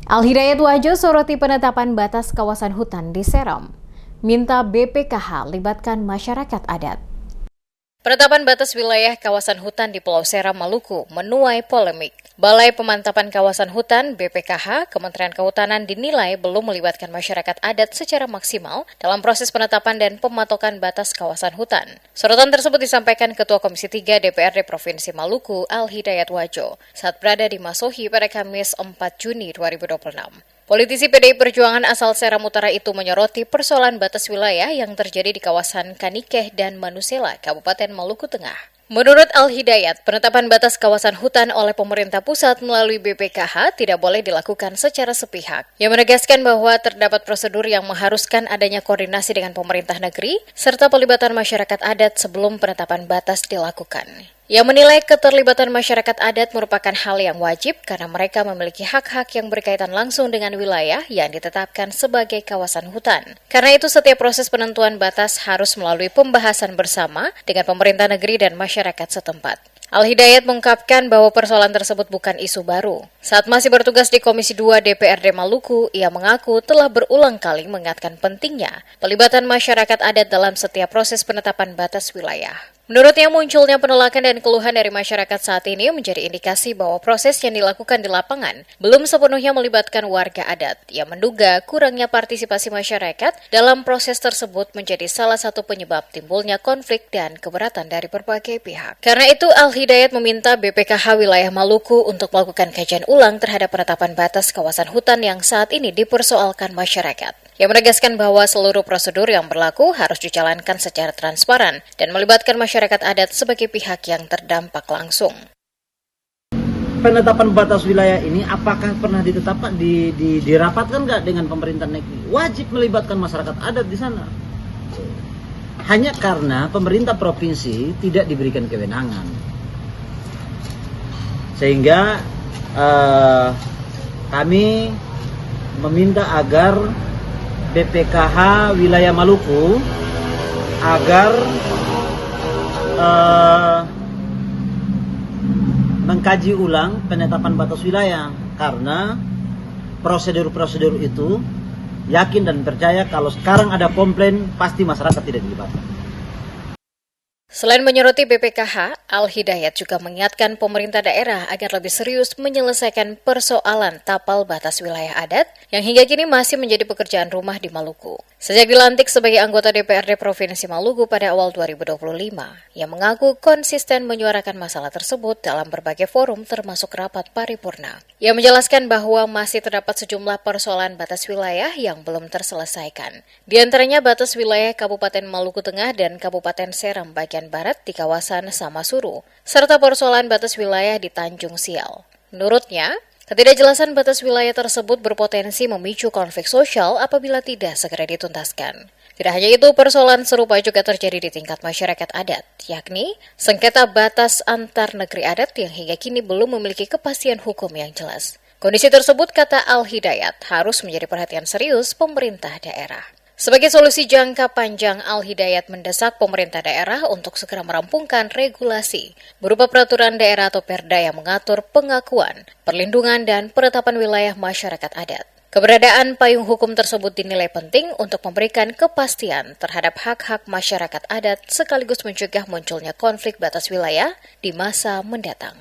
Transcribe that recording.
Al-Hidayat Wajo soroti penetapan batas kawasan hutan di Seram. Minta BPKH libatkan masyarakat adat. Penetapan batas wilayah kawasan hutan di Pulau Seram, Maluku menuai polemik. Balai Pemantapan Kawasan Hutan (BPKH) Kementerian Kehutanan dinilai belum melibatkan masyarakat adat secara maksimal dalam proses penetapan dan pematokan batas kawasan hutan. Sorotan tersebut disampaikan Ketua Komisi 3 DPRD Provinsi Maluku, Al-Hidayat Wajo, saat berada di Masohi pada Kamis 4 Juni 2026. Politisi PDI Perjuangan asal Seram Utara itu menyoroti persoalan batas wilayah yang terjadi di kawasan Kanikeh dan Manusela, Kabupaten Maluku Tengah. Menurut Al-Hidayat, penetapan batas kawasan hutan oleh pemerintah pusat melalui BPKH tidak boleh dilakukan secara sepihak. Ia menegaskan bahwa terdapat prosedur yang mengharuskan adanya koordinasi dengan pemerintah negeri serta pelibatan masyarakat adat sebelum penetapan batas dilakukan. Ia menilai keterlibatan masyarakat adat merupakan hal yang wajib karena mereka memiliki hak-hak yang berkaitan langsung dengan wilayah yang ditetapkan sebagai kawasan hutan. Karena itu setiap proses penentuan batas harus melalui pembahasan bersama dengan pemerintah negeri dan masyarakat setempat. Al-Hidayat mengungkapkan bahwa persoalan tersebut bukan isu baru. Saat masih bertugas di Komisi 2 DPRD Maluku, ia mengaku telah berulang kali mengingatkan pentingnya pelibatan masyarakat adat dalam setiap proses penetapan batas wilayah. Menurutnya munculnya penolakan dan keluhan dari masyarakat saat ini menjadi indikasi bahwa proses yang dilakukan di lapangan belum sepenuhnya melibatkan warga adat. Ia menduga kurangnya partisipasi masyarakat dalam proses tersebut menjadi salah satu penyebab timbulnya konflik dan keberatan dari berbagai pihak. Karena itu Al-Hidayat meminta BPKH wilayah Maluku untuk melakukan kajian ulang terhadap penetapan batas kawasan hutan yang saat ini dipersoalkan masyarakat. Ia menegaskan bahwa seluruh prosedur yang berlaku harus dijalankan secara transparan dan melibatkan masyarakat adat sebagai pihak yang terdampak langsung. Penetapan batas wilayah ini apakah pernah ditetapkan, dirapatkan nggak dengan pemerintah negeri? Wajib melibatkan masyarakat adat di sana. Hanya karena pemerintah provinsi tidak diberikan kewenangan. Sehingga kami meminta agar BPKH wilayah Maluku agar mengkaji ulang penetapan batas wilayah, karena prosedur-prosedur itu yakin dan percaya kalau sekarang ada komplain pasti masyarakat tidak dilibatkan. Selain menyoroti BPKH, Al-Hidayat juga mengingatkan pemerintah daerah agar lebih serius menyelesaikan persoalan tapal batas wilayah adat yang hingga kini masih menjadi pekerjaan rumah di Maluku. Sejak dilantik sebagai anggota DPRD Provinsi Maluku pada awal 2025, ia mengaku konsisten menyuarakan masalah tersebut dalam berbagai forum termasuk rapat paripurna. Ia menjelaskan bahwa masih terdapat sejumlah persoalan batas wilayah yang belum terselesaikan. Di antaranya batas wilayah Kabupaten Maluku Tengah dan Kabupaten Seram bagian Barat di kawasan Samasuru, serta persoalan batas wilayah di Tanjung Sial. Menurutnya, ketidakjelasan batas wilayah tersebut berpotensi memicu konflik sosial apabila tidak segera dituntaskan. Tidak hanya itu, persoalan serupa juga terjadi di tingkat masyarakat adat, yakni sengketa batas antar negeri adat yang hingga kini belum memiliki kepastian hukum yang jelas. Kondisi tersebut, kata Al-Hidayat, harus menjadi perhatian serius pemerintah daerah. Sebagai solusi jangka panjang, Al-Hidayat mendesak pemerintah daerah untuk segera merampungkan regulasi berupa peraturan daerah atau perda yang mengatur pengakuan, perlindungan, dan penetapan wilayah masyarakat adat. Keberadaan payung hukum tersebut dinilai penting untuk memberikan kepastian terhadap hak-hak masyarakat adat sekaligus mencegah munculnya konflik batas wilayah di masa mendatang.